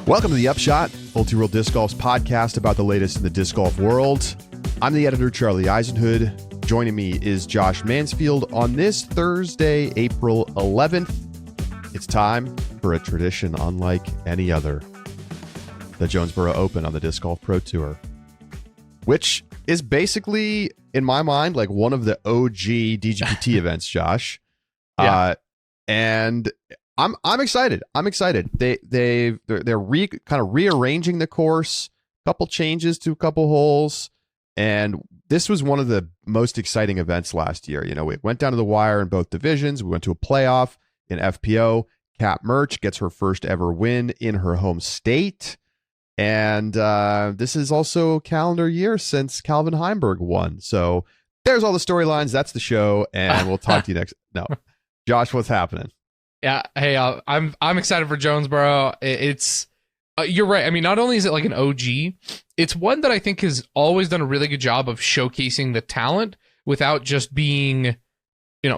Welcome to the Upshot, Multi-World Disc Golf's podcast about the latest in the disc golf world. I'm the editor, Charlie Eisenhood. Joining me is Josh Mansfield on this Thursday, April 11th. It's time for a tradition unlike any other. The Jonesboro Open on the Disc Golf Pro Tour, which is basically, in my mind, like one of the OG DGPT events, Josh. Yeah. And I'm excited. They're kind of rearranging the course, a couple changes to a couple holes, and this was one of the most exciting events last year. You know, we went down to the wire in both divisions. We went to a playoff in FPO. Kat Merch gets her first ever win in her home state. And this is also a calendar year since Calvin Heimberg won. So there's all the storylines. That's the show. And we'll talk to you next. No, Josh, what's happening? Yeah. Hey, I'm excited for Jonesboro. It's you're right. I mean, not only is it like an OG, it's one that I think has always done a really good job of showcasing the talent without just being,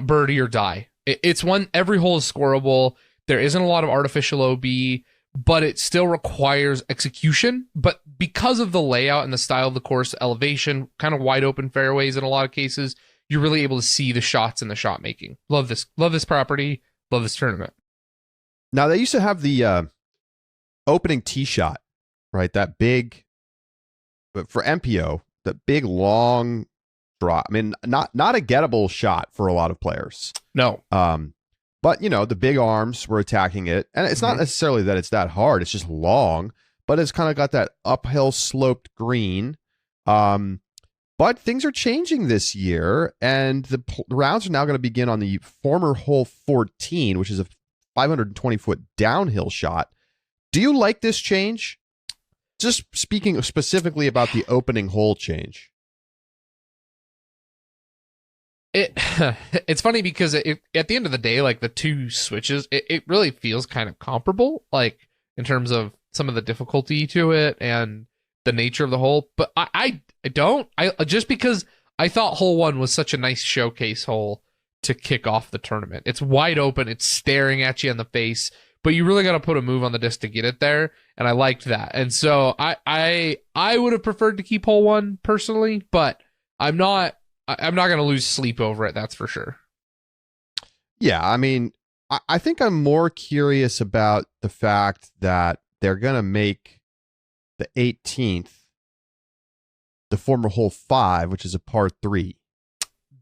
birdie or die. It's one, every hole is scoreable. There isn't a lot of artificial OB, but it still requires execution. But because of the layout and the style of the course, elevation, kind of wide open fairways in a lot of cases, you're really able to see the shots and the shot making. Love this property. Love this tournament. Now, they used to have the opening tee shot, right? That big, but for MPO, the big long drop. I mean, not a gettable shot for a lot of players. No. But, the big arms were attacking it. And it's not necessarily that it's that hard. It's just long, but it's kind of got that uphill sloped green. But things are changing this year, and the rounds are now going to begin on the former hole 14, which is a 520-foot downhill shot. Do you like this change? Just speaking specifically about the opening hole change. It's funny because at the end of the day, like the two switches, it really feels kind of comparable, like in terms of some of the difficulty to it and the nature of the hole. But I don't just because I thought hole 1 was such a nice showcase hole to kick off the tournament. It's wide open. It's staring at you in the face, but you really got to put a move on the disc to get it there. And I liked that. And so I would have preferred to keep hole 1 personally, but I'm not going to lose sleep over it. That's for sure. Yeah. I mean, I think I'm more curious about the fact that they're going to make the 18th the former hole 5, which is a par 3.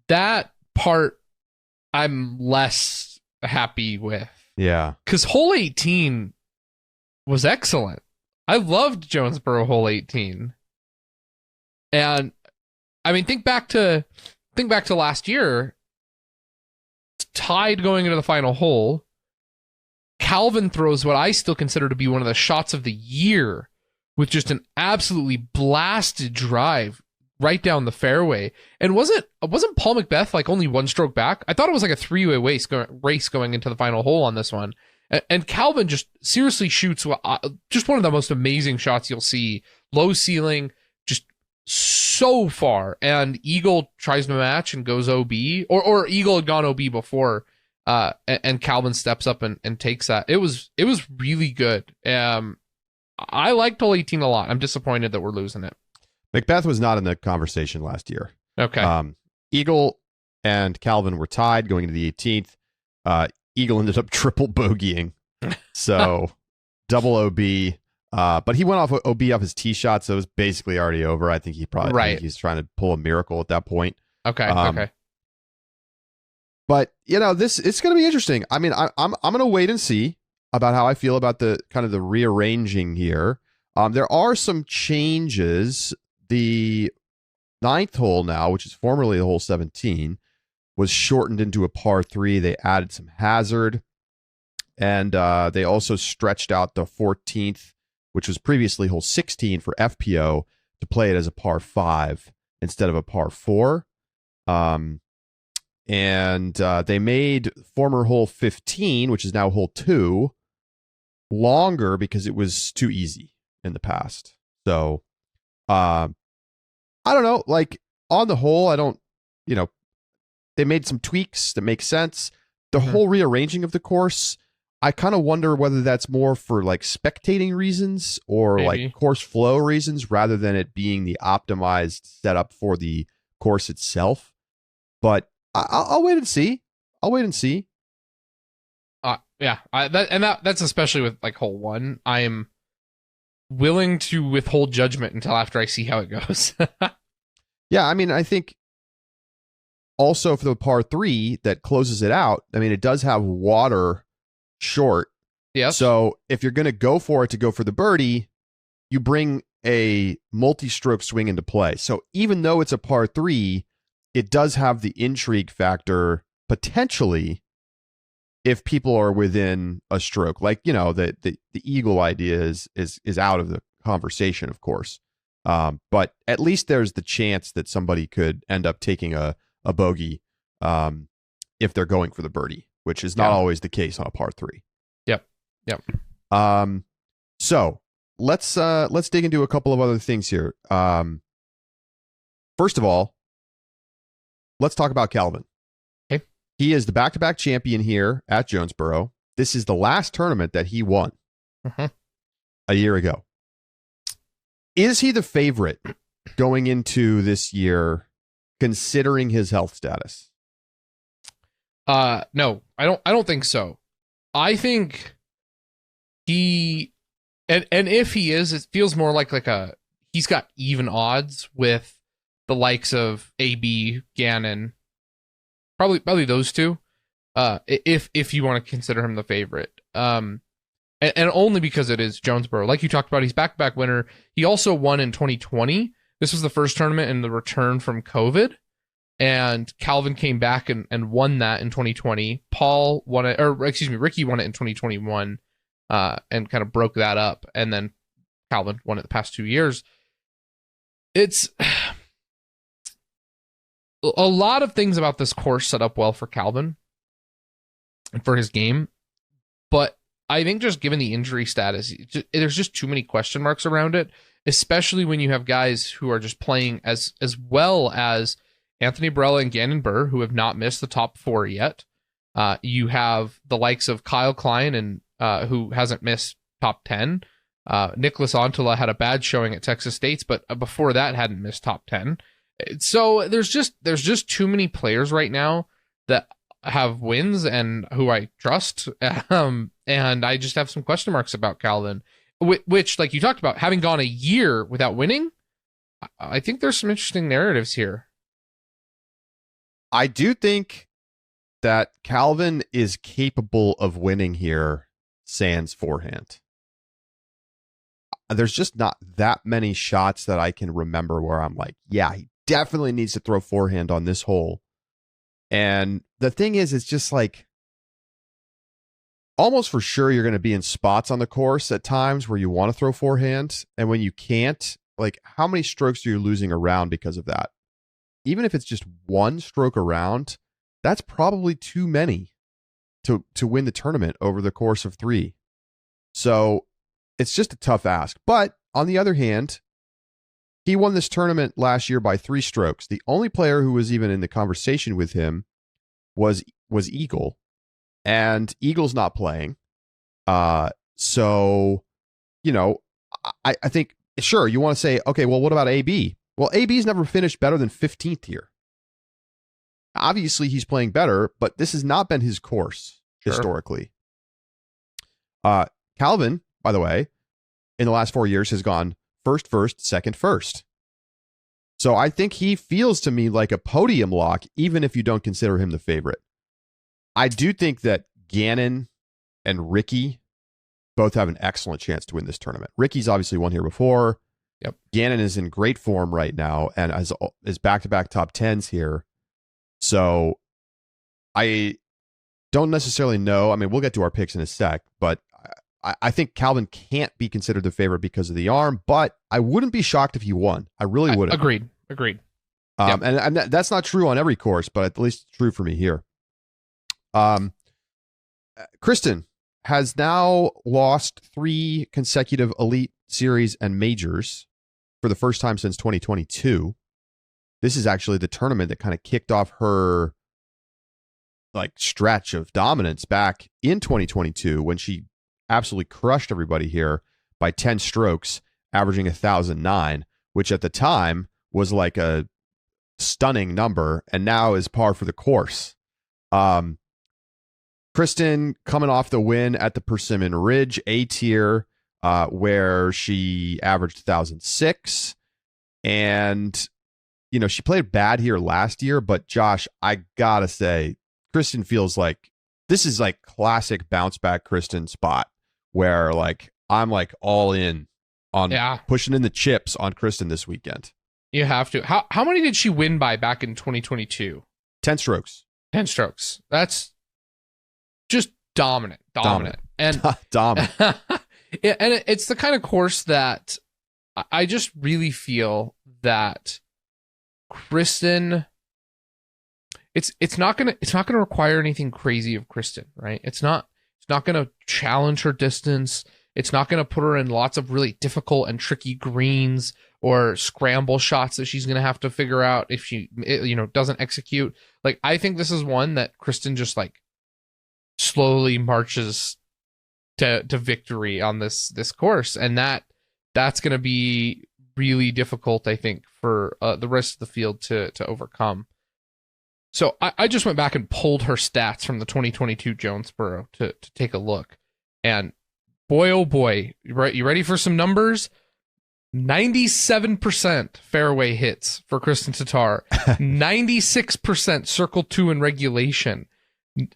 That part I'm less happy with. Yeah. Because hole 18 was excellent. I loved Jonesboro hole 18. And I mean, think back to last year. Tied going into the final hole. Calvin throws what I still consider to be one of the shots of the year with just an absolutely blasted drive right down the fairway. And wasn't Paul McBeth like only one stroke back? I thought it was like a three-way race going into the final hole on this one. And Calvin just seriously shoots just one of the most amazing shots you'll see. Low ceiling, just so far. And Eagle tries to match and goes OB. Or Eagle had gone OB before. And Calvin steps up and takes that. It was really good. I liked hole 18 a lot. I'm disappointed that we're losing it. McBeth was not in the conversation last year. Okay. Eagle and Calvin were tied going into the 18th. Eagle ended up triple bogeying. So double OB. But he went off OB off his tee shot, so it was basically already over. I think I think he's trying to pull a miracle at that point. Okay. Okay. But it's going to be interesting. I mean, I'm going to wait and see about how I feel about the kind of the rearranging here. There are some changes. The 9th hole now, which is formerly the hole 17, was shortened into a par 3. They added some hazard, and they also stretched out the 14th, which was previously hole 16 for FPO, to play it as a par 5 instead of a par 4. And they made former hole 15, which is now hole 2, longer because it was too easy in the past. So, I don't know. Like, on the whole, I don't, they made some tweaks that make sense. The whole rearranging of the course, I kind of wonder whether that's more for like spectating reasons or Maybe. like course flow reasons rather than it being the optimized setup for the course itself. But I'll wait and see. I'll wait and see. Yeah, that's especially with like hole one. I am willing to withhold judgment until after I see how it goes. Yeah, I mean, I think also for the par 3 that closes it out, I mean, it does have water short. Yes. So if you're going to go for it to go for the birdie, you bring a multi-stroke swing into play. So even though it's a par 3, it does have the intrigue factor potentially if people are within a stroke. Like, you know, the eagle idea is out of the conversation, of course. But at least there's the chance that somebody could end up taking a bogey if they're going for the birdie, which is not always the case on a par 3. Yep. So let's dig into a couple of other things here. First of all, let's talk about Calvin. Okay. He is the back-to-back champion here at Jonesboro. This is the last tournament that he won a year ago. Is he the favorite going into this year, considering his health status? No, I don't think so. I think he, and if he is, it feels more like he's got even odds with the likes of AB, Gannon, probably those two. If you want to consider him the favorite. And only because it is Jonesboro. Like you talked about, he's back-to-back winner. He also won in 2020. This was the first tournament in the return from COVID. And Calvin came back and won that in 2020. Paul won it, Ricky won it in 2021 and kind of broke that up. And then Calvin won it the past 2 years. It's a lot of things about this course set up well for Calvin and for his game. But I think just given the injury status, there's just too many question marks around it, especially when you have guys who are just playing as well as Anthony Barella and Gannon Burr, who have not missed the top 4 yet. You have the likes of Kyle Klein, and who hasn't missed top 10. Nicholas Antala had a bad showing at Texas State, but before that hadn't missed top 10. So there's just too many players right now that have wins and who I trust. And I just have some question marks about Calvin, which, like you talked about, having gone a year without winning, I think there's some interesting narratives here. I do think that Calvin is capable of winning here, sans forehand. There's just not that many shots that I can remember where I'm like, yeah, he definitely needs to throw forehand on this hole. And the thing is, it's just like, almost for sure you're going to be in spots on the course at times where you want to throw forehand. And when you can't, like, how many strokes are you losing around because of that? Even if it's just one stroke around, that's probably too many to win the tournament over the course of 3. So it's just a tough ask. But on the other hand, he won this tournament last year by 3 strokes. The only player who was even in the conversation with him was Eagle, and Eagle's not playing. So, you know, I think, sure, you want to say, okay, well, what about AB? Well, AB's never finished better than 15th here. Obviously, he's playing better, but this has not been his course historically. Calvin, by the way, in the last 4 years has gone first, second, first. So I think he feels to me like a podium lock, even if you don't consider him the favorite. I do think that Gannon and Ricky both have an excellent chance to win this tournament. Ricky's obviously won here before. Yep. Gannon is in great form right now and is back-to-back top 10s here. So I don't necessarily know. I mean, we'll get to our picks in a sec, but I think Calvin can't be considered the favorite because of the arm, but I wouldn't be shocked if he won. I really wouldn't. Agreed. Yep. And that's not true on every course, but at least it's true for me here. Kristen has now lost 3 consecutive Elite Series and Majors for the first time since 2022. This is actually the tournament that kind of kicked off her like stretch of dominance back in 2022 when she absolutely crushed everybody here by 10 strokes, averaging 1,009, which at the time was like a stunning number and now is par for the course. Kristen coming off the win at the Persimmon Ridge A tier, where she averaged 1,006. And, you know, she played bad here last year, but Josh, I gotta say, Kristen feels like this is like classic bounce back Kristen spot where like I'm like all in on pushing in the chips on Kristen this weekend. You have to. How many did she win by back in 2022? 10 strokes. 10 strokes. That's just dominant. And dominant. And it's the kind of course that I just really feel that Kristen, it's not gonna require anything crazy of Kristen, right? It's not gonna challenge her distance. It's not gonna put her in lots of really difficult and tricky greens or scramble shots that she's gonna have to figure out if she, you know, doesn't execute. Like, I think this is one that Kristen just like slowly marches to victory on this course, and that's gonna be really difficult, I think, for the rest of the field to overcome. So I just went back and pulled her stats from the 2022 Jonesboro to take a look. And boy, oh boy, you ready for some numbers? 97% fairway hits for Kristen Tatar. 96% circle 2 in regulation.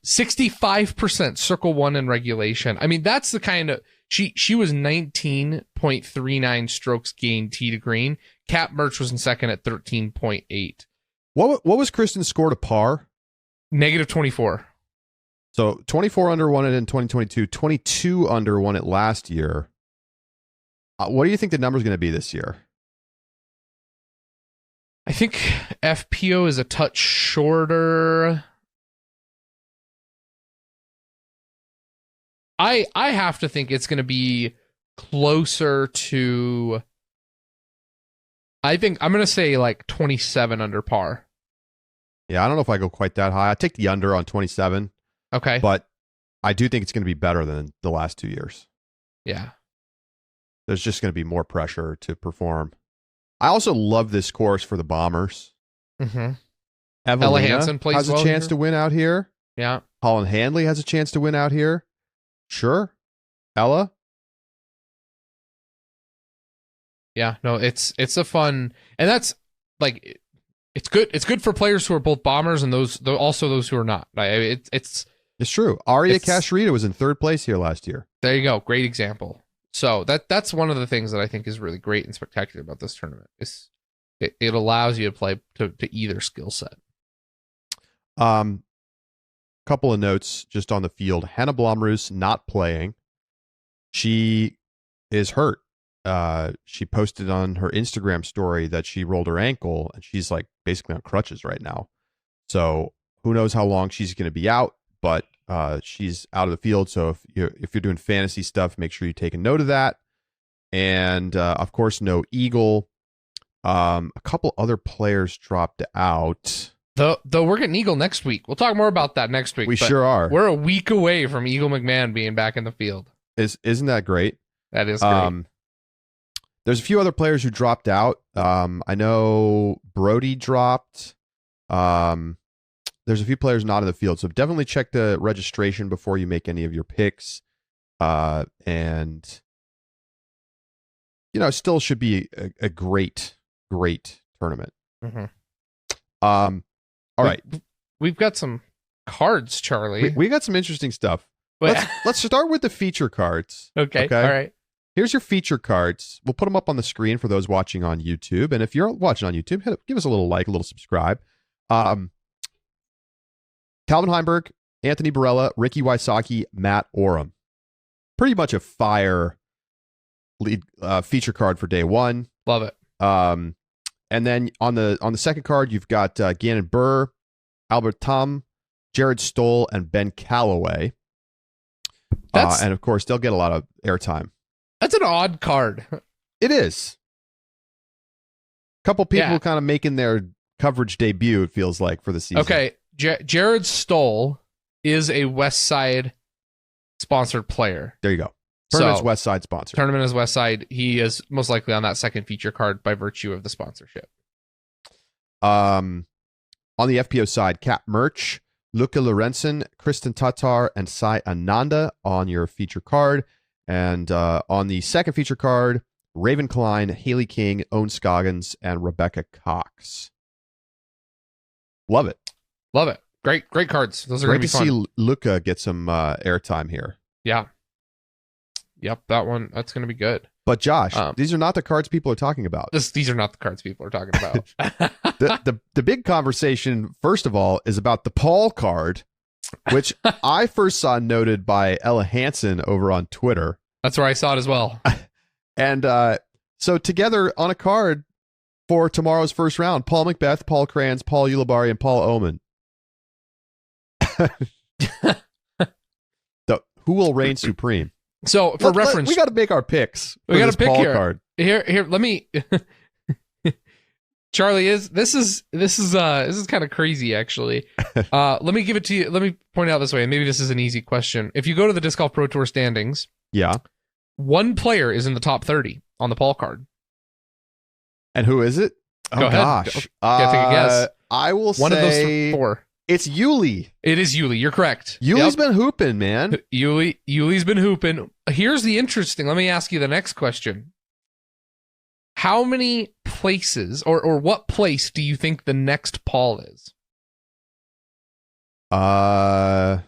65% circle 1 in regulation. I mean, that's the kind of... She was 19.39 strokes gained tee to green. Kat Mertz was in second at 13.8. What was Kristen's score to par? Negative 24. So 24 under won it in 2022, 22 under won it last year. What do you think the number is going to be this year? I think FPO is a touch shorter. I have to think it's going to be closer to... I think I'm going to say like 27 under par. Yeah, I don't know if I go quite that high. I take the under on 27. Okay. But I do think it's going to be better than the last 2 years. Yeah. There's just going to be more pressure to perform. I also love this course for the Bombers. Mm-hmm. Evelina Ella Hansen plays has a well chance here. to win out here. Yeah. Holland Handley has a chance to win out here. Sure. Ella? Yeah, no, it's a fun, and that's like, it's good. It's good for players who are both bombers and also those who are not. It's true. Aria Kashrita was in third place here last year. There you go. Great example. So that's one of the things that I think is really great and spectacular about this tournament. Is it allows you to play to either skill set. Couple of notes just on the field. Hannah Blomroos not playing. She is hurt. She posted on her Instagram story that she rolled her ankle and she's like basically on crutches right now. So who knows how long she's going to be out, but she's out of the field. So if you're doing fantasy stuff, make sure you take a note of that. And of course, no Eagle. A couple other players dropped out. Though we're getting Eagle next week. We'll talk more about that next week. We sure are. We're a week away from Eagle McMahon being back in the field. Isn't that great? That is great. There's a few other players who dropped out. I know Brody dropped. There's a few players not in the field, so definitely check the registration before you make any of your picks. And you know, it still should be a great tournament. Mm-hmm. All right. We've got some cards, Charlie. We got some interesting stuff. Let's start with the feature cards. Okay. All right. Here's your feature cards. We'll put them up on the screen for those watching on YouTube. And if you're watching on YouTube, give us a little like, a little subscribe. Calvin Heimberg, Anthony Barella, Ricky Wysocki, Matt Oram. Pretty much a fire lead feature card for day one. Love it. And then on the second card, you've got Gannon Burr, Albert Tam, Jared Stoll, and Ben Calloway. And of course, they'll get a lot of airtime. That's an odd card. It is. A couple people kind of making their coverage debut, it feels like, for the season. Okay, Jared Stoll is a West Side sponsored player. There you go. Tournament's So, West Side sponsor. Tournament is West Side. He is most likely on that second feature card by virtue of the sponsorship. On the FPO side, Cap Merch, Luca Lorenzen, Kristen Tatar, and Sai Ananda on your feature card. And on the second feature card, Raven Klein, Haley King, Owen Scoggins, and Rebecca Cox. Love it. Love it. Great cards. Those are Great going to to be fun. see Luca get some airtime here. Yeah. Yep, that's going to be good. But Josh, these are not the cards people are talking about. These are not the cards people are talking about. The big conversation, first of all, is about the Paul card, which I first saw noted by Ella Hansen over on Twitter. That's where I saw it as well. And so together on a card for tomorrow's first round, Paul Macbeth, Paul Kranz, Paul Ulibarri, and Paul Oman. Who will reign supreme? So for reference, we got to make our picks. We got to pick Paul here. Card. Here. Let me. Charlie, this is kind of crazy actually. Let me give it to you. Let me point out this way, and maybe this is an easy question. If you go to the Disc Golf Pro Tour standings, yeah, one player is in the top 30 on the Paul card. And who is it? Go ahead. Gosh, Gotta take a guess. I will One say of those four. It's Yuli. It is Yuli. You're correct. Yuli's been hooping, man. Yuli's been hooping. Here's the interesting. Let me ask you the next question. How many places or what place do you think the next Paul is? Paul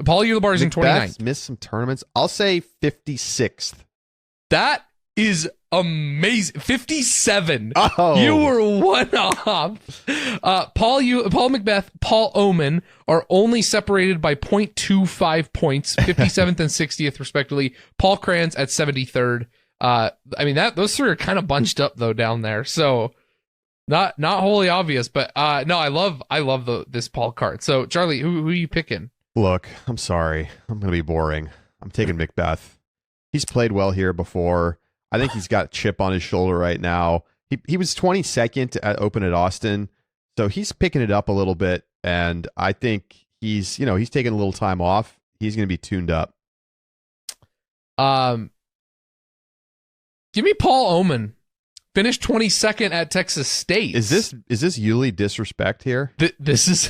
Ulibarri is in 29th. Missed some tournaments. I'll say 56th. That is amazing. 57. Oh, You were one off. Paul Macbeth, Paul Oman are only separated by 0.25 points, 57th and 60th respectively. Paul Kranz at 73rd. I mean those three are kind of bunched up though down there. So not wholly obvious, but no, I love this Paul card. So Charlie, who are you picking? Look, I'm sorry. I'm going to be boring. I'm taking Macbeth. He's played well here before. I think he's got a chip on his shoulder right now. He was 22nd at Open at Austin, so he's picking it up a little bit, and I think he's taking a little time off. He's going to be tuned up. Give me Paul Oman. Finished 22nd at Texas State. Is this Yuli disrespect here? This is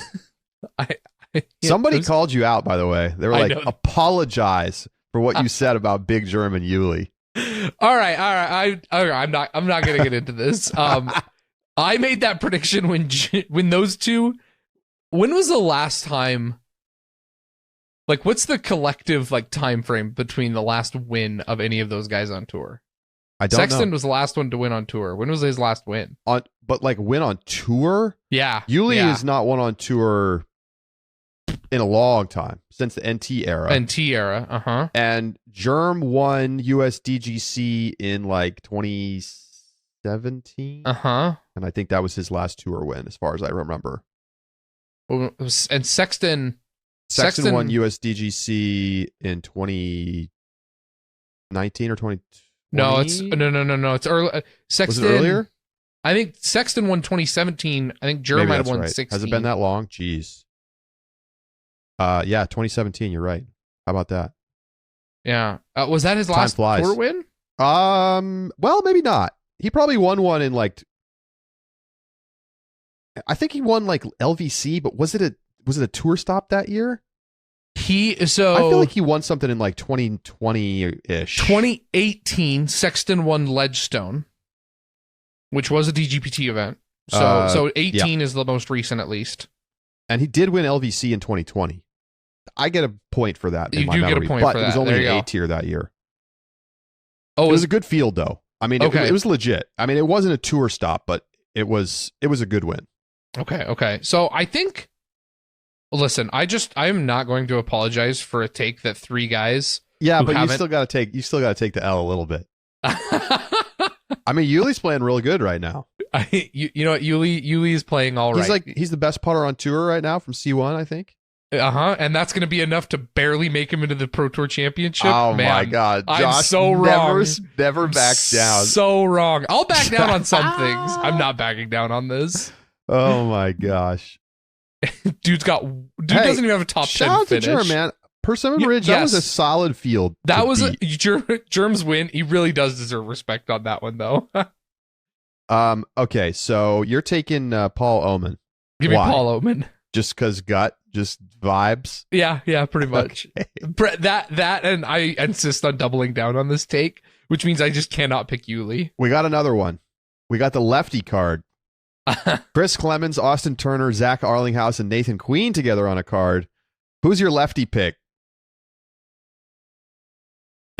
Somebody called you out, by the way. They were like, apologize for what you said about Big German Yuli. All right. I'm not going to get into this. I made that prediction when those two. When was the last time? Like, what's the collective time frame between the last win of any of those guys on tour? I don't Sexton know. was the last one to win on tour. When was his last win? Win on tour? Yeah. Yuli is not one on tour in a long time, since the NT era. And Germ won USDGC in 2017. And I think that was his last tour win, as far as I remember. And Sexton won USDGC in 2019 or 2020. No, it's early. Sexton, was it earlier? I think Sexton won 2017. I think Germ might have won 16. Has it been that long? Jeez. 2017. You're right. How about that? Yeah. Was that his last tour win? Well, maybe not. He probably won one in I think he won LVC, but was it a tour stop that year? I feel like he won something in 2020-ish. 2018, Sexton won Ledgestone, which was a DGPT event. So 18 is the most recent, at least. And he did win LVC in 2020. I get a point for that. You do get a point for that. It was only an A tier that year. Oh, it was a good field though. I mean, okay. It was legit. I mean, it wasn't a tour stop, but it was a good win. Okay. So I think. Listen, I'm not going to apologize for a take that three guys. Yeah, but you still got to take the L a little bit. I mean, Yuli's playing real good right now. You know what? Yuli is playing all right. He's the best putter on tour right now from C1, I think. And that's going to be enough to barely make him into the Pro Tour Championship. Oh, man, my God. Josh I'm so wrong. Never backs down. So wrong. I'll back down on some things. I'm not backing down on this. Oh, my gosh. Dude doesn't even have a top 10 shout out finish. to Germ, man. Persimmon Ridge, that was a solid field. That was Germ's win. He really does deserve respect on that one, though. Okay, so you're taking Paul Oman. Give me Paul Oman. Just because gut, just vibes? Yeah, pretty much. Okay. That, and I insist on doubling down on this take, which means I just cannot pick Yuli. We got another one. We got the lefty card. Chris Clemens, Austin Turner, Zach Arlinghouse, and Nathan Queen together on a card. Who's your lefty pick?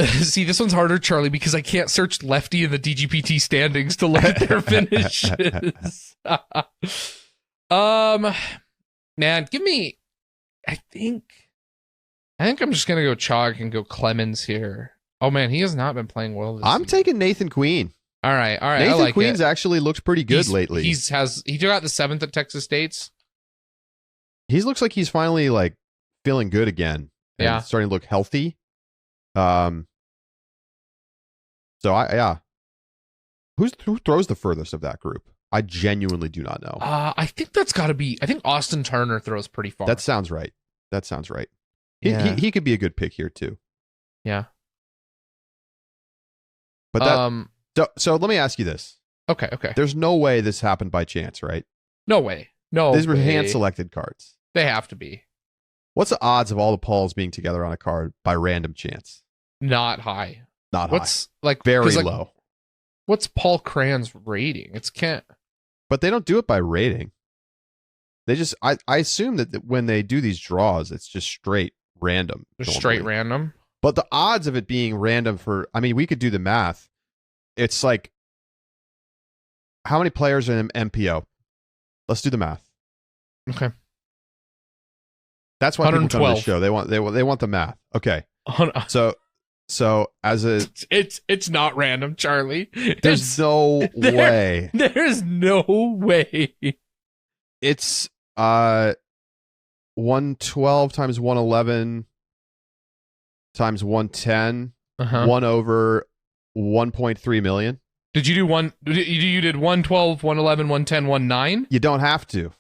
See, this one's harder, Charlie, because I can't search lefty in the DGPT standings to look at their finishes. Man, give me. I think I'm just gonna go chalk and go Clemens here. Oh man, he has not been playing well this season. Taking Nathan Queen. All right. Nathan I like Queen's actually looked pretty good lately. He got the 7th at Texas State's. He looks like he's finally like feeling good again. Yeah, starting to look healthy. So who throws the furthest of that group? I genuinely do not know. I think that's got to be. I think Austin Turner throws pretty far. That sounds right. Yeah. He could be a good pick here too. Yeah. But so let me ask you this. Okay. There's no way this happened by chance, right? No way. No. These were hand-selected cards. They have to be. What's the odds of all the Pauls being together on a card by random chance? Not high. What's high. Like very low? What's Paul Cran's rating? It's can't. But they don't do it by rating. They just I assume that when they do these draws, it's just straight random. Straight random. But the odds of it being random we could do the math. It's like how many players are in MPO? Let's do the math. Okay. That's why people come to the show. They want the math. Okay. So as a it's not random, Charlie. There's no way. There's no way. It's 112 times 111 times 110 1 over 1.3 million. Did you do one? You did 112, 111, 110, 19? You don't have to.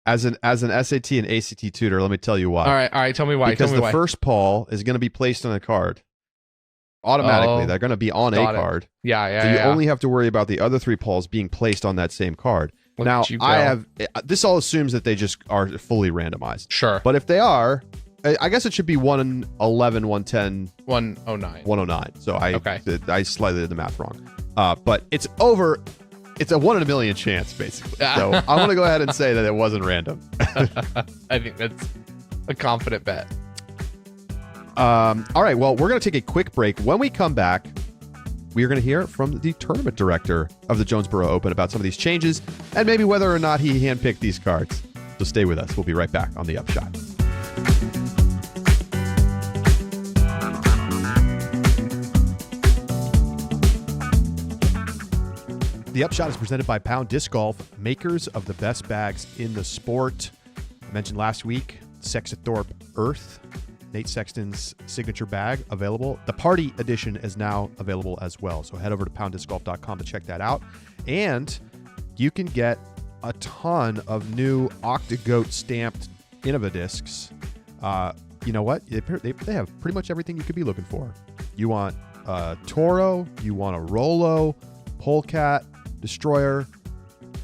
As an SAT and ACT tutor, let me tell you why. All right. Tell me why. Because the first Paul is going to be placed on a card. Automatically, they're going to be on a card. Yeah. So you only have to worry about the other 3 Pauls being placed on that same card. Now, this all assumes that they just are fully randomized. Sure. But if they are, I guess it should be 111, 110, 109. So I slightly did the math wrong. But it's over. It's a 1 in a million chance, basically. So I want to go ahead and say that it wasn't random. I think that's a confident bet. All right. Well, we're going to take a quick break. When we come back, we are going to hear from the tournament director of the Jonesboro Open about some of these changes and maybe whether or not he handpicked these cards. So stay with us. We'll be right back on the Upshot. The Upshot is presented by Pound Disc Golf, makers of the best bags in the sport. I mentioned last week, Sexathorpe Earth, Nate Sexton's signature bag, available. The party edition is now available as well. So head over to pounddiscgolf.com to check that out. And you can get a ton of new Octagoat stamped Innova discs. You know what? They have pretty much everything you could be looking for. You want a Toro, you want a Rolo, Polecat, Destroyer,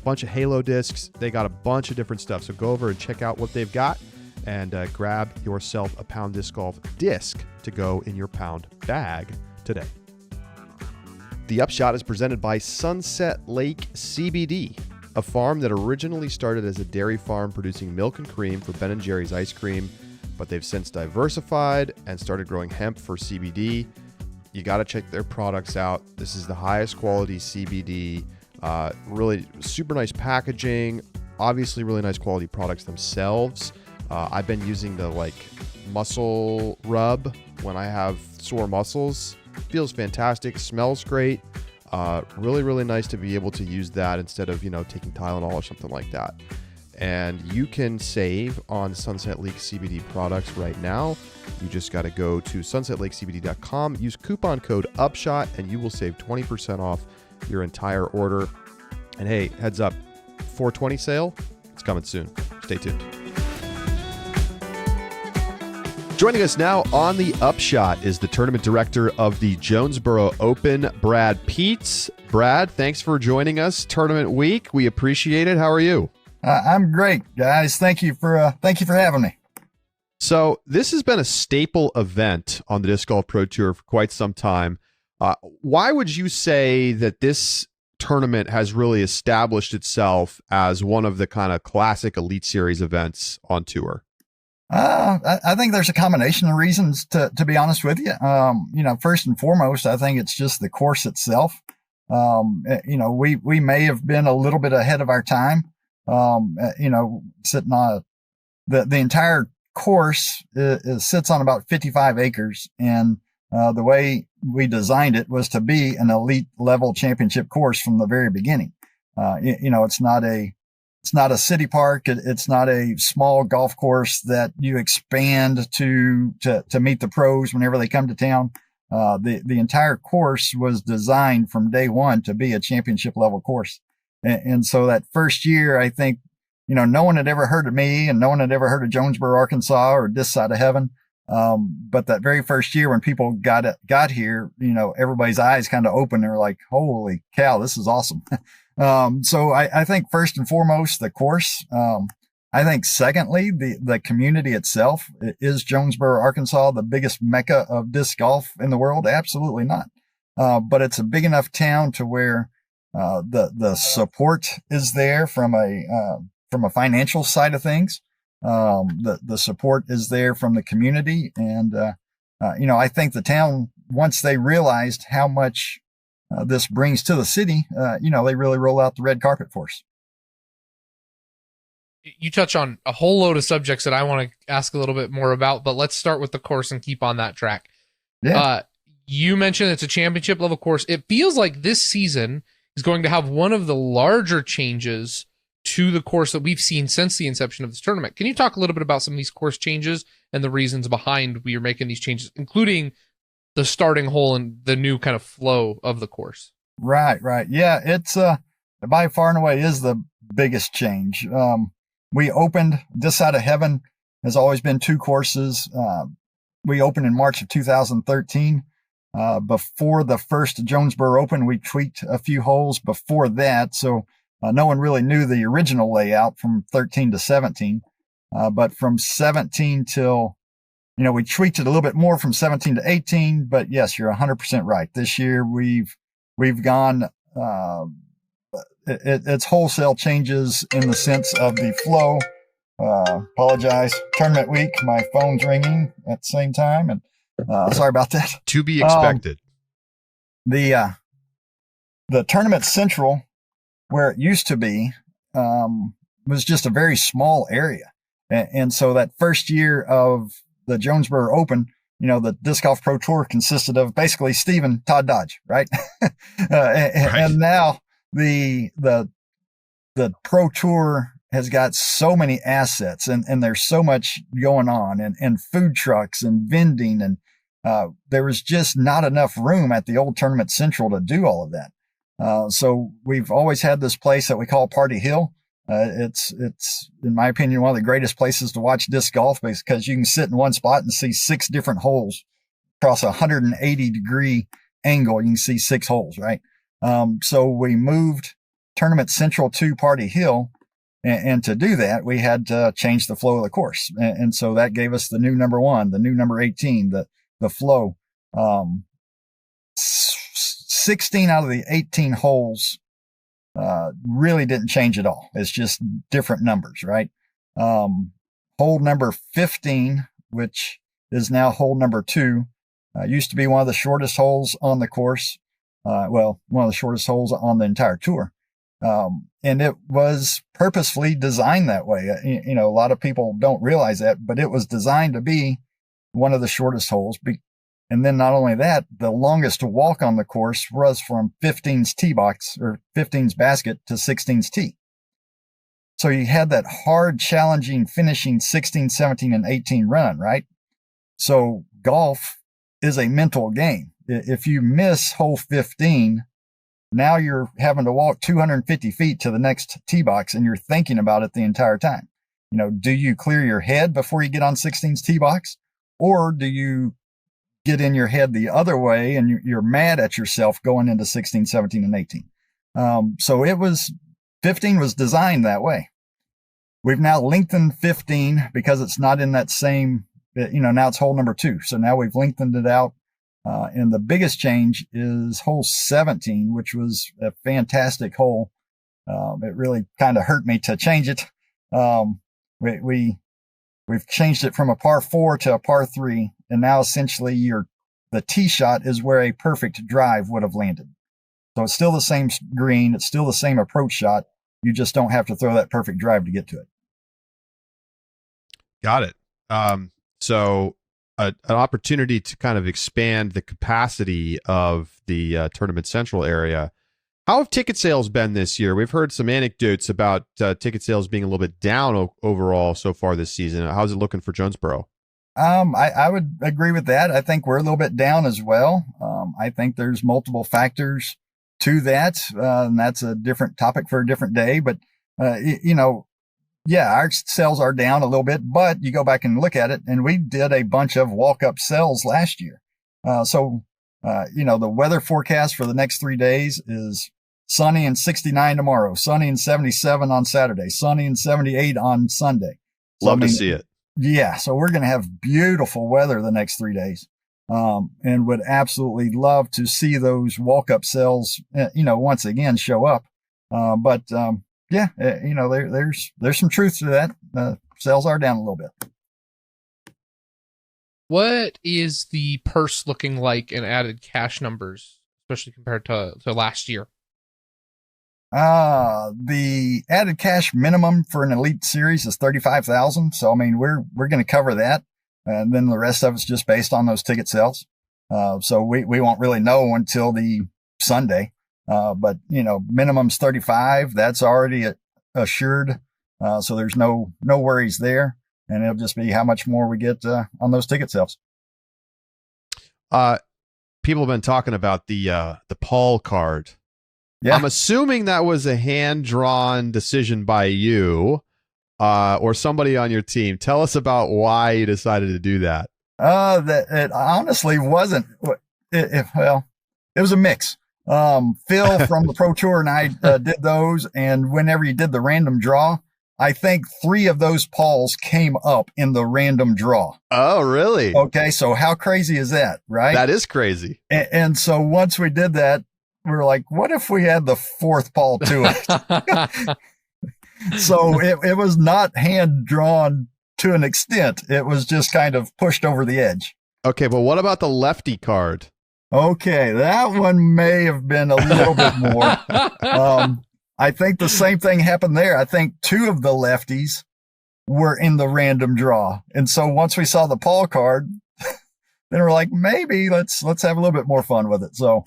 bunch of Halo discs. They got a bunch of different stuff. So go over and check out what they've got and grab yourself a Pound Disc Golf disc to go in your Pound bag today. The Upshot is presented by Sunset Lake CBD, a farm that originally started as a dairy farm producing milk and cream for Ben & Jerry's ice cream, but they've since diversified and started growing hemp for CBD. You got to check their products out. This is the highest quality CBD. Really super nice packaging. Obviously, really nice quality products themselves. I've been using the muscle rub when I have sore muscles. Feels fantastic. Smells great. Really, really nice to be able to use that instead of taking Tylenol or something like that. And you can save on Sunset Lake CBD products right now. You just got to go to sunsetlakecbd.com, use coupon code UPSHOT, and you will save 20% off your entire order. And hey, heads up, 420 sale, it's coming soon. Stay tuned. Joining us now on the Upshot is the tournament director of the Jonesboro Open, Brad Pietz. Brad, thanks for joining us tournament week. We appreciate it. How are you? I'm great, guys. Thank you for having me. So this has been a staple event on the Disc Golf Pro Tour for quite some time. Why would you say that this tournament has really established itself as one of the kind of classic Elite Series events on tour? I think there's a combination of reasons, to be honest with you. First and foremost, I think it's just the course itself. We may have been a little bit ahead of our time. Sitting on the entire course sits on about 55 acres, and the way we designed it was to be an elite level championship course from the very beginning. It's not a city park. It's not a small golf course that you expand to meet the pros whenever they come to town. The entire course was designed from day one to be a championship level course. And so that first year, I think, no one had ever heard of me and no one had ever heard of Jonesboro, Arkansas or this side of heaven. But that very first year when people got here, everybody's eyes kind of opened. They were like, holy cow, this is awesome. So I think first and foremost, the course. I think secondly, the community itself. Is Jonesboro, Arkansas the biggest mecca of disc golf in the world? Absolutely not. But it's a big enough town to where, the support is there from a financial side of things. The support is there from the community. And, I think the town, once they realized how much this brings to the city, they really roll out the red carpet for us. You touch on a whole load of subjects that I want to ask a little bit more about, but let's start with the course and keep on that track. Yeah. You mentioned it's a championship level course. It feels like this season is going to have one of the larger changes to the course that we've seen since the inception of this tournament. Can you talk a little bit about some of these course changes and the reasons behind we are making these changes, including the starting hole and the new kind of flow of the course? Right. Yeah, it's by far and away is the biggest change. We opened this side of heaven has always been two courses. We opened in March of 2013. Before the first Jonesboro Open, we tweaked a few holes before that. So no one really knew the original layout from 13 to 17. But from 17 till, we tweaked it a little bit more from 17 to 18. But yes, you're 100% right. This year we've gone, it's wholesale changes in the sense of the flow. Apologize. Tournament week. My phone's ringing at the same time. And sorry about that. To be expected. The tournament central, where it used to be, was just a very small area. And so that first year of the Jonesboro Open, the Disc Golf Pro Tour consisted of basically Steve and Todd Dodge, right? And now the Pro Tour has got so many assets and there's so much going on and food trucks and vending and there was just not enough room at the old Tournament Central to do all of that. So we've always had this place that we call Party Hill. It's in my opinion, one of the greatest places to watch disc golf because you can sit in one spot and see 6 different holes across a 180-degree angle. You can see 6 holes, right? So we moved Tournament Central to Party Hill. And to do that, we had to change the flow of the course. And so that gave us the new number 1, the new number 18, the flow. 16 out of the 18 holes really didn't change at all. It's just different numbers, right? Hole number 15, which is now hole number 2, used to be one of the shortest holes on the course. One of the shortest holes on the entire tour. And it was purposefully designed that way. A lot of people don't realize that, but it was designed to be one of the shortest holes. And then not only that, the longest to walk on the course was from 15's tee box or 15's basket to 16's tee. So you had that hard, challenging, finishing 16, 17, and 18 run, right? So golf is a mental game. If you miss hole 15, now you're having to walk 250 feet to the next tee box and you're thinking about it the entire time. Do you clear your head before you get on 16's tee box? or do you get in your head the other way and you're mad at yourself going into 16, 17, and 18? So 15 was designed that way. We've now lengthened 15 because it's not in that same, now it's hole number 2. So now we've lengthened it out. And the biggest change is hole 17, which was a fantastic hole. It really kind of hurt me to change it. We've changed it from a par 4 to a par 3. And now essentially the tee shot is where a perfect drive would have landed. So it's still the same green. It's still the same approach shot. You just don't have to throw that perfect drive to get to it. Got it. So an opportunity to kind of expand the capacity of the Tournament Central area. How have ticket sales been this year? We've heard some anecdotes about ticket sales being a little bit down overall so far this season. How's it looking for Jonesboro? I would agree with that. I think we're a little bit down as well. I think there's multiple factors to that, and that's a different topic for a different day. But, our sales are down a little bit, but you go back and look at it, and we did a bunch of walk-up sales last year. The weather forecast for the next 3 days is sunny and 69 tomorrow, sunny and 77 on Saturday, sunny and 78 on Sunday. Love to see it. Yeah. So we're going to have beautiful weather the next 3 days. And would absolutely love to see those walk-up sales, once again show up. There's some truth to that. Sales are down a little bit. What is the purse looking like in added cash numbers, especially compared to last year? The added cash minimum for an elite series is $35,000. So, we're going to cover that. And then the rest of it's just based on those ticket sales. So we won't really know until the Sunday. But minimum's 35. That's already assured. So there's no worries there. And it'll just be how much more we get, on those ticket sales. People have been talking about the Paul card. Yeah. I'm assuming that was a hand-drawn decision by you, or somebody on your team. Tell us about why you decided to do that. It honestly wasn't. It was a mix. Phil from the Pro Tour and I did those, and whenever you did the random draw, I think 3 of those Pauls came up in the random draw. Oh, really? Okay, so how crazy is that, right? That is crazy. And so once we did that, we were like, what if we had the 4th Paul to it? So it was not hand drawn to an extent. It was just kind of pushed over the edge. Okay, but what about the lefty card? Okay, that one may have been a little bit more. I think the same thing happened there. I think 2 of the lefties were in the random draw. And so once we saw the Paul card, then we're like, maybe let's have a little bit more fun with it. So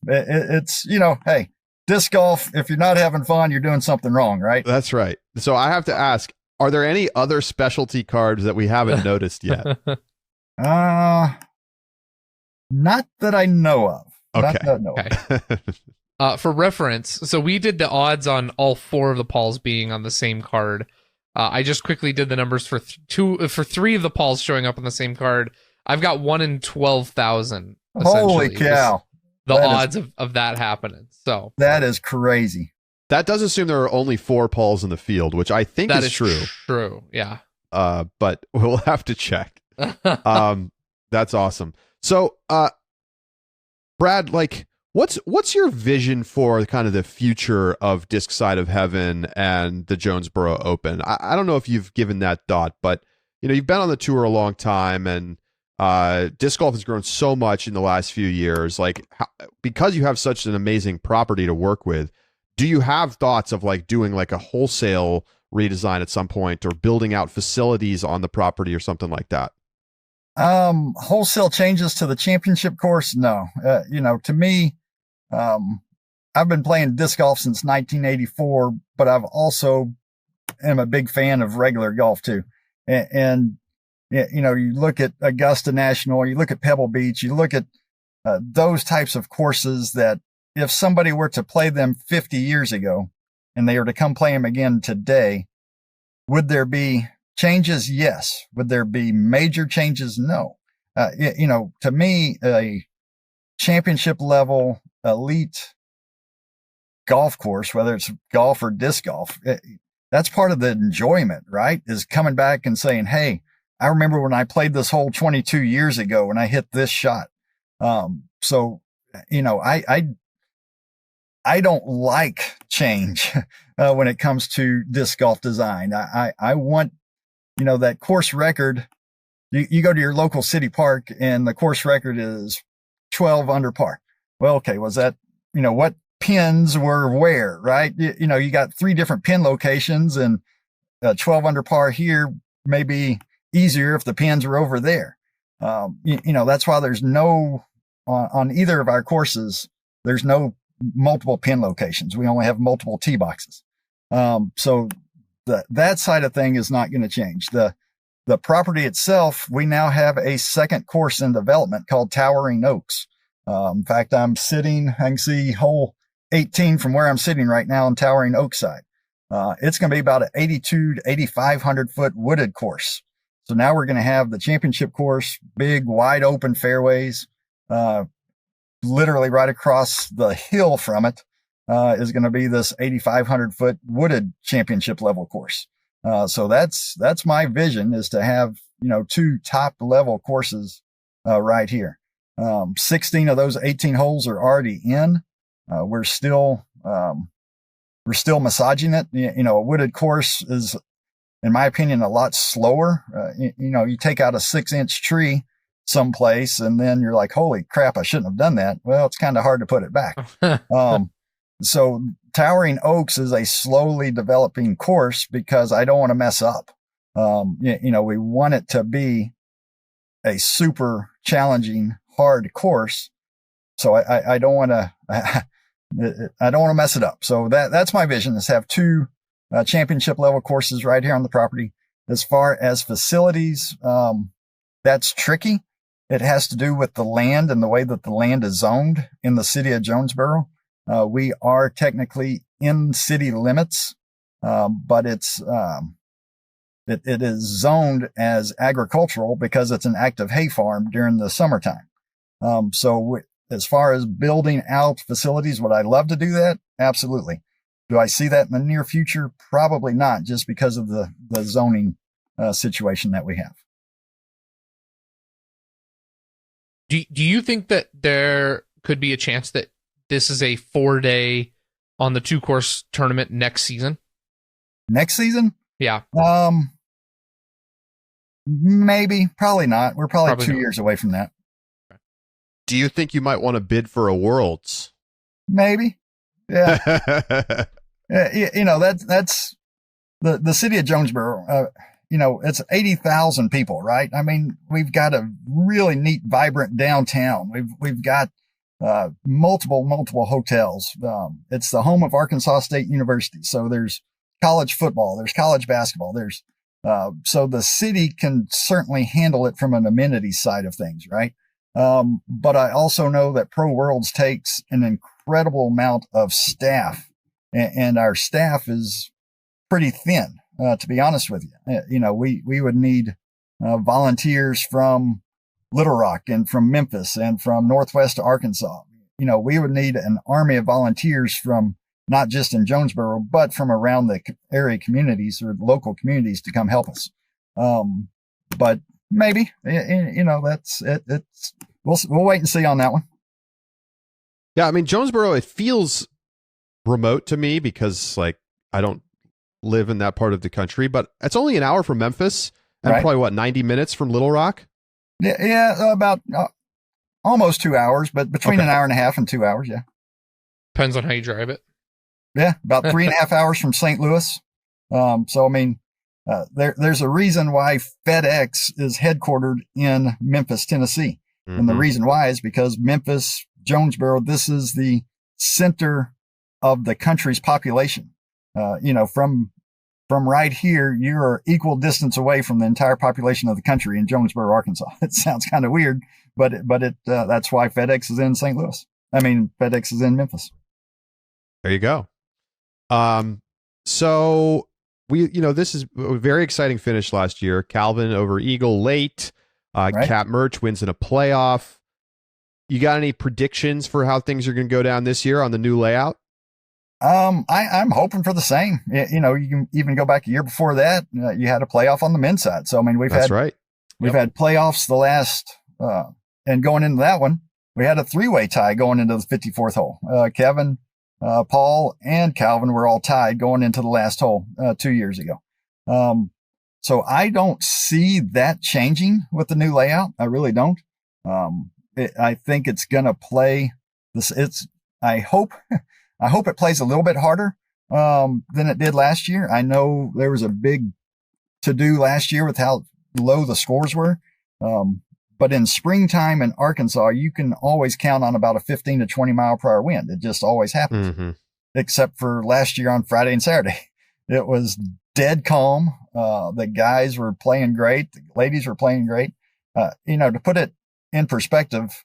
it's hey, disc golf, if you're not having fun, you're doing something wrong, right? That's right. So I have to ask, are there any other specialty cards that we haven't noticed yet? Not that I know of. Okay. For reference, so we did the odds on all 4 of the Pauls being on the same card. I just quickly did the numbers for 3 of the Pauls showing up on the same card. I've got 1 in 12,000. Holy cow. The odds of that happening. So that is crazy. That does assume there are only 4 Pauls in the field, which I think is true. True, yeah. But we'll have to check. That's awesome. So, Brad, what's your vision for kind of the future of Disc Side of Heaven and the Jonesboro Open? I don't know if you've given that thought, but you've been on the tour a long time, and disc golf has grown so much in the last few years. Because you have such an amazing property to work with, do you have thoughts of doing a wholesale redesign at some point, or building out facilities on the property or something like that? Wholesale changes to the championship course? No. To me, I've been playing disc golf since 1984, but I've also am a big fan of regular golf too. And you look at Augusta National, you look at Pebble Beach, you look at those types of courses that if somebody were to play them 50 years ago and they were to come play them again today, would there be changes, yes. Would there be major changes? No. To me, a championship level elite golf course, whether it's golf or disc golf, that's part of the enjoyment, right? Is coming back and saying, hey, I remember when I played this hole 22 years ago when I hit this shot. I don't like change when it comes to disc golf design. I want, that course record. You go to your local city park and the course record is 12 under par. Well, okay. Was that, what pins were where, right? You got 3 different pin locations, and 12 under par here may be easier if the pins were over there. That's why there's no, on either of our courses, there's no multiple pin locations. We only have multiple tee boxes. So that side of thing is not going to change. The property itself, we now have a second course in development called Towering Oaks. In fact, I can see hole 18 from where I'm sitting right now on Towering Oaks side. It's going to be about an 82 to 8,500 foot wooded course. So now we're going to have the championship course, big, wide open fairways, literally right across the hill from it, is going to be this 8,500 foot wooded championship level course. So that's my vision, is to have, 2 top level courses, right here. 16 of those 18 holes are already in. We're still massaging it. A wooded course is, in my opinion, a lot slower. You take out a 6-inch tree someplace and then you're like, holy crap, I shouldn't have done that. Well, it's kind of hard to put it back. So Towering Oaks is a slowly developing course because I don't want to mess up. We want it to be a super challenging, hard course. So I don't want to, I don't want to mess it up. So that's my vision, is have 2 championship level courses right here on the property. As far as facilities, that's tricky. It has to do with the land and the way that the land is zoned in the city of Jonesboro. We are technically in city limits, but it is zoned as agricultural because it's an active hay farm during the summertime. As far as building out facilities, would I love to do that? Absolutely. Do I see that in the near future? Probably not, just because of the zoning situation that we have. Do you think that there could be a chance that this is a 4-day on the 2-course tournament next season? Next season? Yeah. Maybe, probably not. We're probably 2 years away from that. Do you think you might want to bid for a Worlds? Maybe. Yeah. That's the city of Jonesboro. It's 80,000 people, right? I mean, we've got a really neat, vibrant downtown. We've got multiple hotels. It's the home of Arkansas State University. So there's college football, there's college basketball, so the city can certainly handle it from an amenities side of things, right? But I also know that Pro Worlds takes an incredible amount of staff, and our staff is pretty thin, to be honest with you. We would need volunteers from Little Rock and from Memphis and from Northwest Arkansas. We would need an army of volunteers from not just in Jonesboro, but from around the area communities or local communities to come help us. But maybe, that's it. We'll wait and see on that one. Yeah. I mean, Jonesboro, it feels remote to me because I don't live in that part of the country, but it's only an hour from Memphis and right. Probably 90 minutes from Little Rock. Yeah. About almost 2 hours, but between an hour and a half and 2 hours. Yeah. Depends on how you drive it. Yeah. About 3.5 hours from St. Louis. So, I mean, there's a reason why FedEx is headquartered in Memphis, Tennessee. Mm-hmm. And the reason why is because Memphis, Jonesboro, this is the center of the country's population. From right here, you're equal distance away from the entire population of the country in Jonesboro, Arkansas. It sounds kind of weird, but that's why FedEx is in St. Louis. FedEx is in Memphis. There you go. So this is a very exciting finish last year. Calvin over Eagle late. Right. Cat Merch wins in a playoff. You got any predictions for how things are going to go down this year on the new layout? I'm hoping for the same. You can even go back a year before that. You had a playoff on the men's side. So, I mean, we've had playoffs the last, and going into that one, we had a 3-way tie going into the 54th hole. Kevin, Paul, and Calvin were all tied going into the last hole 2 years ago. So I don't see that changing with the new layout. I really don't. I think it's going to play this. I hope it plays a little bit harder, than it did last year. I know there was a big to do last year with how low the scores were. But in springtime in Arkansas, you can always count on about a 15 to 20 mile per hour wind. It just always happens, except for last year on Friday and Saturday. It was dead calm. The guys were playing great. The ladies were playing great. To put it in perspective,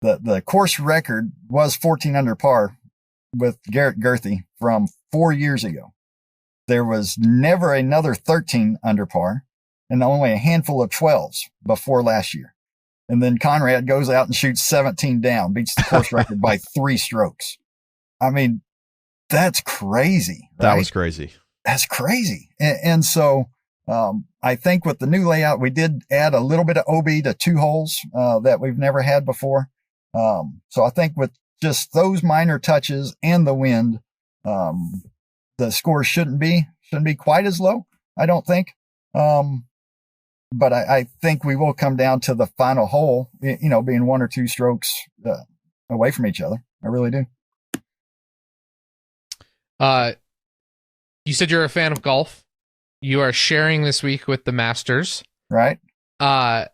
the course record was 14 under par with Garrett Gerthy from 4 years ago. There was never another 13 under par and only a handful of 12s before last year. And then Conrad goes out and shoots 17 down, beats the course record by 3 strokes. I mean, that's crazy. Right? That was crazy. That's crazy. And so, I think with the new layout, we did add a little bit of OB to 2 holes, that we've never had before. So I think with just those minor touches and the wind, the score shouldn't be quite as low, I don't think. But I think we will come down to the final hole, being 1 or 2 strokes away from each other. I really do. You said you're a fan of golf. You are sharing this week with the Masters. Right. Do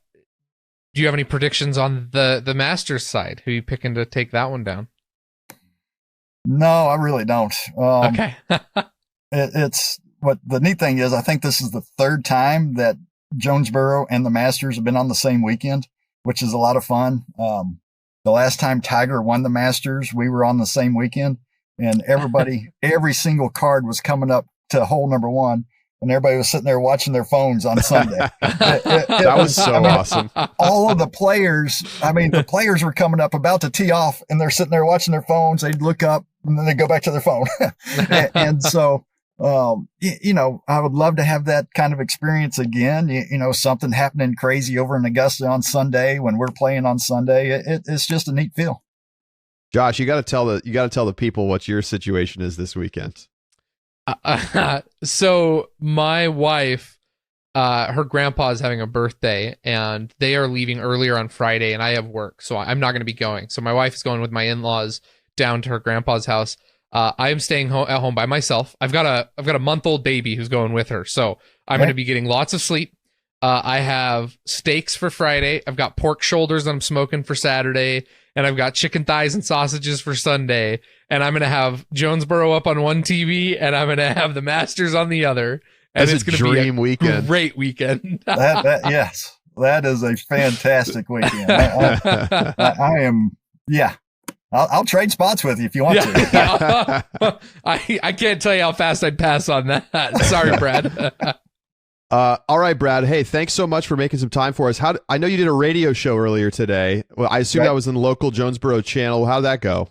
you have any predictions on the Masters side? Who are you picking to take that one down? No, I really don't. Okay. It's what the neat thing is. I think this is the 3rd time that Jonesboro and the Masters have been on the same weekend, which is a lot of fun. The last time Tiger won the Masters, we were on the same weekend, and every single card was coming up to hole number 1, and everybody was sitting there watching their phones on Sunday. That was so awesome. All of the players were coming up about to tee off, and they're sitting there watching their phones. They'd look up and then they go back to their phone. And so, I would love to have that kind of experience again. Something happening crazy over in Augusta on Sunday when we're playing on Sunday. It's just a neat feel. Josh, you got to tell the people what your situation is this weekend. So my wife, her grandpa is having a birthday, and they are leaving earlier on Friday, and I have work, so I'm not going to be going. So my wife is going with my in-laws down to her grandpa's house. I am staying at home by myself. I've got a month-old baby who's going with her, so I'm going to be getting lots of sleep. I have steaks for Friday. I've got pork shoulders that I'm smoking for Saturday, and I've got chicken thighs and sausages for Sunday. And I'm going to have Jonesboro up on one TV, and I'm going to have the Masters on the other. And it's going to be a weekend. Great weekend. Yes, that is a fantastic weekend. I am, yeah. I'll trade spots with you if you want to. I can't tell you how fast I'd pass on that. Sorry, Brad. All right, Brad. Hey, thanks so much for making some time for us. I know you did a radio show earlier today. Well, I assume that was in the local Jonesboro channel. How did that go?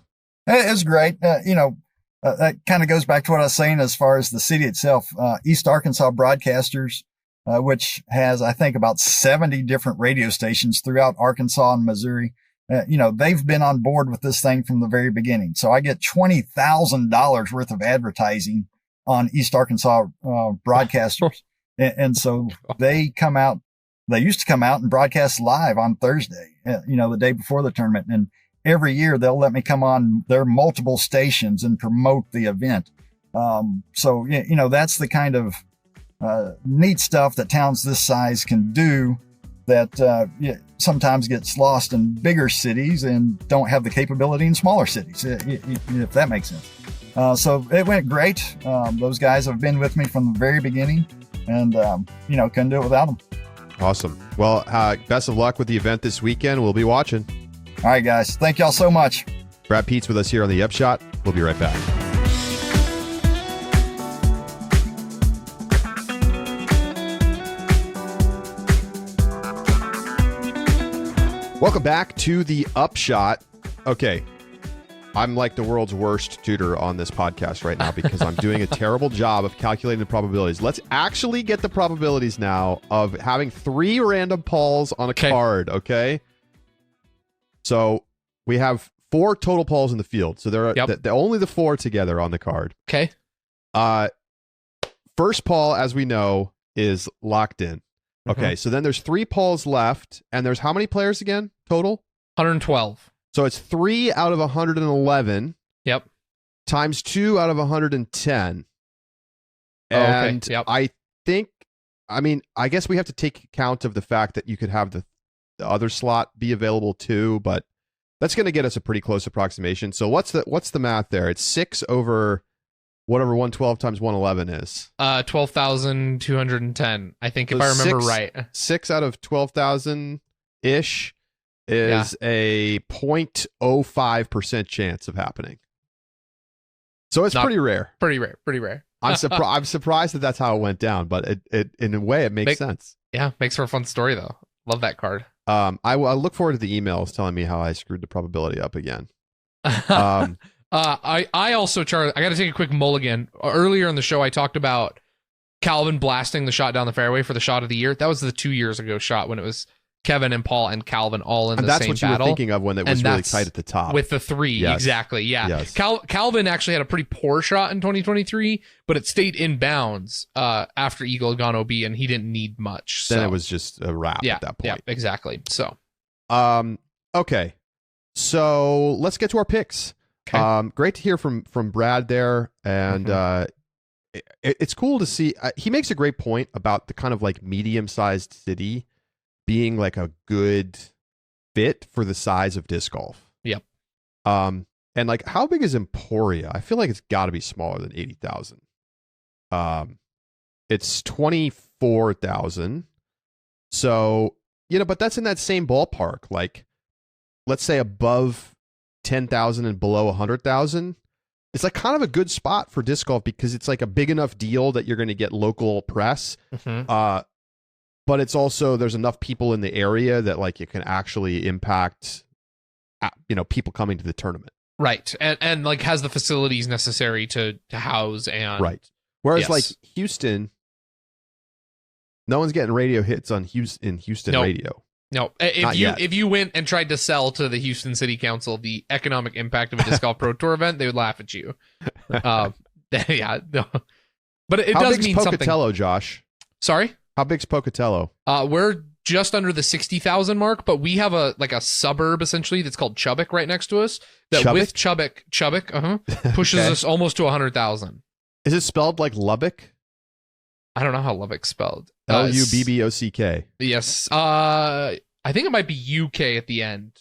It's great. That kind of goes back to what I was saying as far as the city itself. East Arkansas Broadcasters, which has, I think, about 70 different radio stations throughout Arkansas and Missouri. They've been on board with this thing from the very beginning. So I get $20,000 worth of advertising on East Arkansas Broadcasters. And so they used to come out and broadcast live on Thursday, the day before the tournament. And every year they'll let me come on their multiple stations and promote the event. So that's the kind of neat stuff that towns this size can do that sometimes gets lost in bigger cities and don't have the capability in smaller cities, if that makes sense. So it went great. Those guys have been with me from the very beginning, and couldn't do it without them. Awesome. Well, best of luck with the event this weekend. We'll be watching. All right, guys. Thank y'all so much. Brad Pietz with us here on the Upshot. We'll be right back. Welcome back to the Upshot. Okay, I'm like the world's worst tutor on this podcast right now because I'm doing a terrible job of calculating the probabilities. Let's actually get the probabilities now of having 3 random Pauls on a card, okay? So we have 4 total Pauls in the field. So there are only the 4 together on the card. Okay. First Paul, as we know, is locked in. Okay, so then there's 3 Pauls left, and there's how many players again total? 112. So it's 3 out of 111. Yep. Times 2 out of 110. And okay. Yep. I guess we have to take account of the fact that you could have the other slot be available too, but that's going to get us a pretty close approximation. So what's the math there? It's 6 over whatever 112 times 111 is. 12,210, I think, so if I remember right. 6 out of 12,000-ish is a 0.05% chance of happening. So it's pretty rare. Pretty rare. I'm surprised that that's how it went down, but it in a way, it makes sense. Yeah, makes for a fun story, though. Love that card. I look forward to the emails telling me how I screwed the probability up again. I also, Charlie, I got to take a quick mulligan. Earlier in the show, I talked about Calvin blasting the shot down the fairway for the shot of the year. That was the 2 years ago shot when it was Kevin and Paul and Calvin all in the same battle. That's what you were thinking of when it was really tight at the top. With the 3, yes. Exactly, yeah. Yes. Calvin actually had a pretty poor shot in 2023, but it stayed in bounds after Eagle had gone OB, and he didn't need much. Then it was just a wrap at that point. Yeah, exactly. So, okay. So let's get to our picks. Okay. Great to hear from Brad there, and it's cool to see. He makes a great point about the kind of like medium-sized city being like a good fit for the size of disc golf. Yep. And like, how big is Emporia? I feel like it's got to be smaller than 80,000. It's 24,000. So, but that's in that same ballpark. Like, let's say above 10,000 and below 100,000. It's like kind of a good spot for disc golf because it's like a big enough deal that you're going to get local press. But it's also, there's enough people in the area that like it can actually impact, people coming to the tournament. Right. And like has the facilities necessary to house and. Right. Whereas like Houston, no one's getting radio hits on Houston radio. No, if you went and tried to sell to the Houston City Council the economic impact of a disc golf pro tour event, they would laugh at you. Yeah, no. But it does mean something. Pocatello, Josh? Sorry, how big's Pocatello? We're just under the 60,000 mark, but we have a suburb essentially that's called Chubbuck right next to us. With Chubbuck, pushes us almost to 100,000. Is it spelled like Lubbock? I don't know how Lubbock's spelled. Lubbock. Yes. I think it might be UK at the end.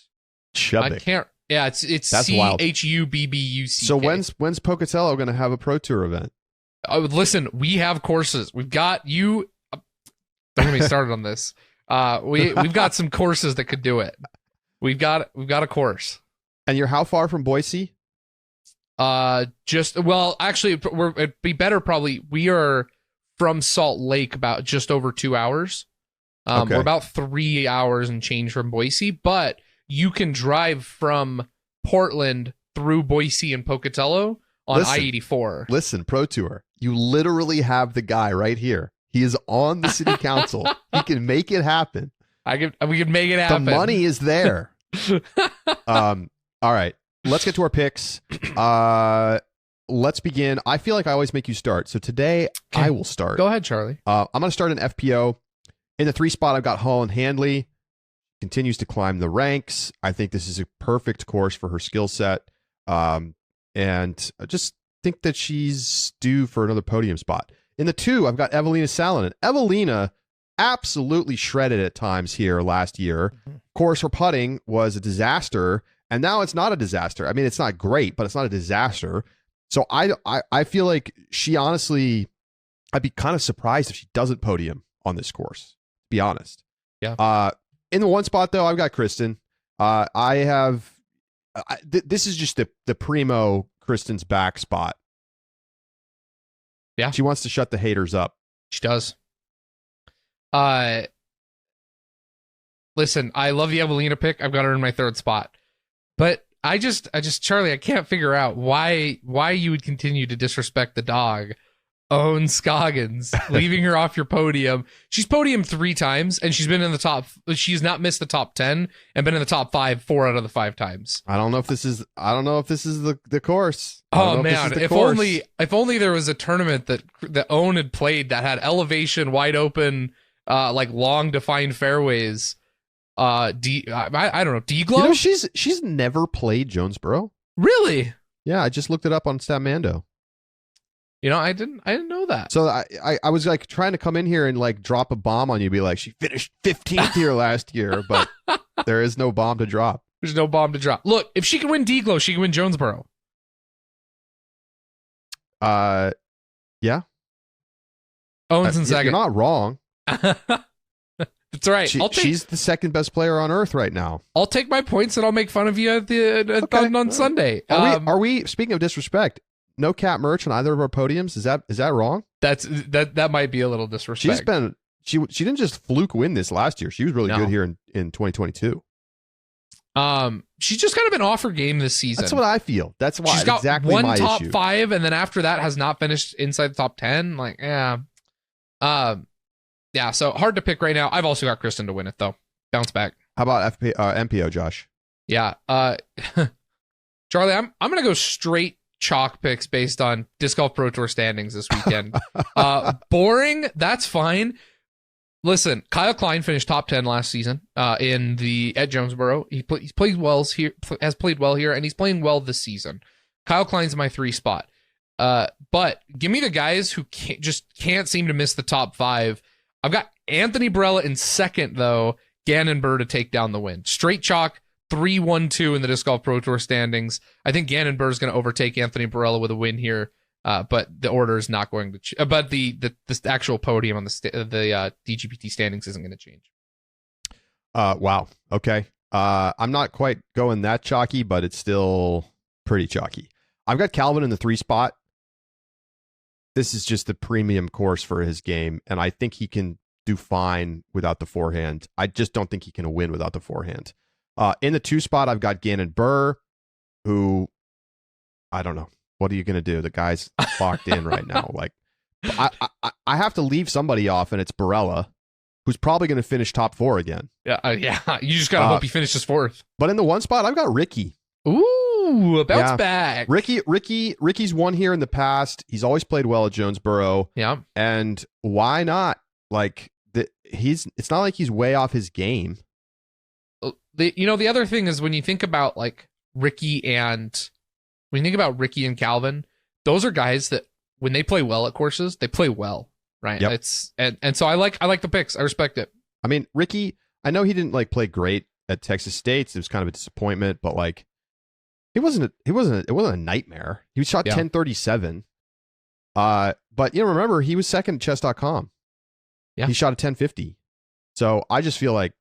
Chubbuck. I can't. Yeah, it's CHUBBUCK. So when's Pocatello going to have a pro tour event? Listen, we have courses. We've got you. Don't get me started on this. We've got some courses that could do it. We've got a course. And you're how far from Boise? Actually, it'd be better probably. We are from Salt Lake about just over 2 hours. We're about 3 hours and change from Boise, but you can drive from Portland through Boise and Pocatello on I-84. Listen, Pro Tour, you literally have the guy right here. He is on the city council. He can make it happen. We can make it happen. The money is there. All right, let's get to our picks. Let's begin. I feel like I always make you start. So today I will start. Go ahead, Charlie. I'm going to start an FPO. In the 3 spot, I've got Holland Handley. Continues to climb the ranks. I think this is a perfect course for her skill set. And I just think that she's due for another podium spot. In the 2, I've got Evelina Salonen. Evelina absolutely shredded at times here last year. Of course, her putting was a disaster. And now it's not a disaster. I mean, it's not great, but it's not a disaster. So I feel like she honestly, I'd be kind of surprised if she doesn't podium on this course, to be honest. Yeah. In the 1 spot, though, I've got Kristen. This is just the primo Kristen's back spot. Yeah. She wants to shut the haters up. She does. listen, I love the Evelina pick. I've got her in my third spot. But I just, Charlie, I can't figure out why you would continue to disrespect the dog. Own Scoggins, leaving her off your podium. She's podiumed 3 times, and she's been in the top. She's not missed the top 10 and been in the top 5 4 out of the 5 times. I don't know if this is the course. Oh man, if only there was a tournament that Own had played that had elevation, wide open, like long defined fairways. I don't know. D-Glow? You know, she's never played Jonesboro. Really? Yeah, I just looked it up on Statmando. You know, I didn't know that. So I was like trying to come in here and like drop a bomb on you, be like, she finished 15th here last year, but there is no bomb to drop. There's no bomb to drop. Look, if she can win D-Glow, she can win Jonesboro. Yeah. Owens and second. You're not wrong. That's right. She's the second best player on earth right now. I'll take my points and I'll make fun of you on Sunday. Are we speaking of disrespect? No cap merch on either of our podiums. Is that wrong? That might be a little disrespect. She didn't just fluke win this last year. She was really good here in 2022. She's just kind of been off her game this season. That's what I feel. That's why she's got exactly one my top issue. 5, and then after that has not finished inside the top 10. Like, yeah. Yeah, so hard to pick right now. I've also got Kristen to win it though. Bounce back. How about MPO, Josh? Yeah. Charlie, I'm gonna go straight chalk picks based on Disc Golf Pro Tour standings this weekend. Boring, that's fine. Listen, Kyle Klein finished top 10 last season at Jonesboro. He's played well here, has played well here, and he's playing well this season. Kyle Klein's my 3 spot. But give me the guys who can't seem to miss the top 5. I've got Anthony Barella in second, though. Gannon Burr to take down the win. Straight chalk, 3-1-2 in the Disc Golf Pro Tour standings. I think Gannon Burr is going to overtake Anthony Barella with a win here, but the order is not going to. But the actual podium on the DGPT standings isn't going to change. Wow. Okay. I'm not quite going that chalky, but it's still pretty chalky. I've got Calvin in the 3 spot. This is just the premium course for his game, and I think he can do fine without the forehand. I just don't think he can win without the forehand. In the 2 spot, I've got Gannon Burr, who, I don't know. What are you going to do? The guy's locked in right now. Like, I have to leave somebody off, and it's Barella, who's probably going to finish top 4 again. Yeah. You just got to hope he finishes 4th. But in the 1 spot, I've got Ricky. Ooh, a bounce back. Ricky's won here in the past. He's always played well at Jonesboro. Yeah. And why not? Like, it's not like he's way off his game. The other thing is when you think about like Ricky and Calvin, those are guys that when they play well at courses, they play well, right? Yep. And so I like the picks. I respect it. I mean, Ricky, I know he didn't like play great at Texas State. It was kind of a disappointment, but like it wasn't a nightmare. He shot 1037. But remember he was second at chess.com. Yeah. He shot a 1050. So I just feel like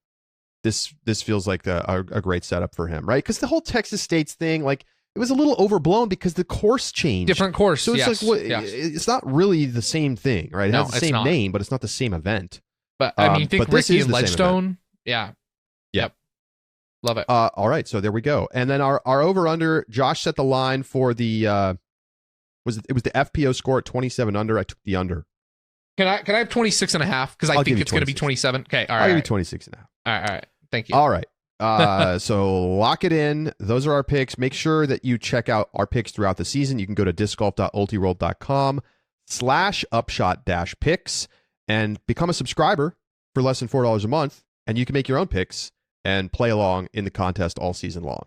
this feels like a great setup for him, right? Because the whole Texas State's thing, like, it was a little overblown because the course changed. Different course. So it's it's not really the same thing, right? It has the same name, but it's not the same event. But I mean, you think Ricky and Ledgestone? Yeah. Yep. Love it. All right, so there we go. And then our over under, Josh set the line for the it was the FPO score at 27 under. I took the under. Can I have 26 and a half? Because I think it's going to be 27. Okay, all right. I'll give you 26 and a half. All right. Thank you. All right. So lock it in. Those are our picks. Make sure that you check out our picks throughout the season. You can go to discgolf.ultiworld.com/upshot-picks and become a subscriber for less than $4 a month. And you can make your own picks and play along in the contest all season long.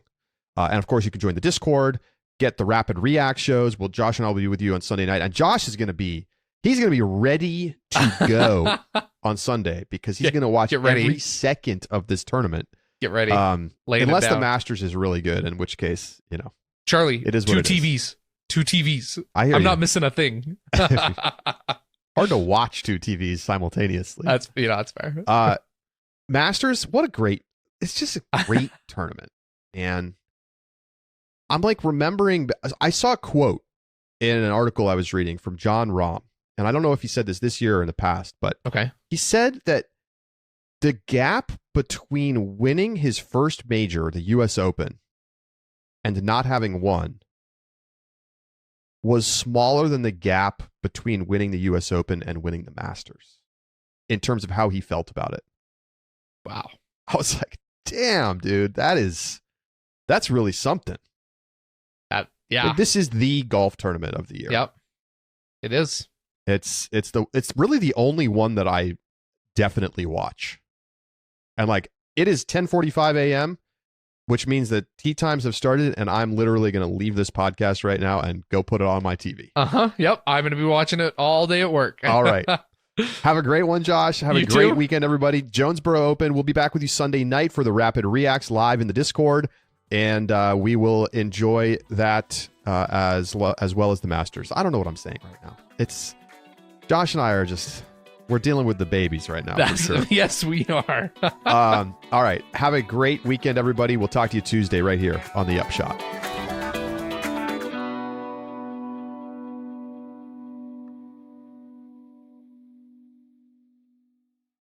And of course, you can join the Discord, get the rapid react shows. Well, Josh and I will be with you on Sunday night. And Josh is going to be ready to go on Sunday because he's going to watch every second of this tournament. Get ready. Unless the Masters is really good, in which case, Charlie, it is two what it TVs. is. 2 TVs. I'm not missing a thing. Hard to watch 2 TVs simultaneously. That's fair. Masters, it's just a great tournament. And I'm like remembering, I saw a quote in an article I was reading from John Rahm. And I don't know if he said this year or in the past, but okay. He said that The gap between winning his first major, the U.S. Open, and not having won was smaller than the gap between winning the U.S. Open and winning the Masters in terms of how he felt about it. Wow. I was like, damn, dude, that's really something. Yeah. This is the golf tournament of the year. Yep. It is. It's really the only one that I definitely watch. And like, it is 10:45 a.m., which means that tee times have started, and I'm literally going to leave this podcast right now and go put it on my TV. Yep. I'm going to be watching it all day at work. All right. Have a great one, Josh. Have You a great too. weekend, everybody. Jonesboro Open. We'll be back with you Sunday night for the Rapid Reacts live in the Discord, and we will enjoy that as well as the Masters. I don't know what I'm saying right now. It's Josh and I are we're dealing with the babies right now. For sure. Yes, we are. All right. Have a great weekend, everybody. We'll talk to you Tuesday right here on the Upshot.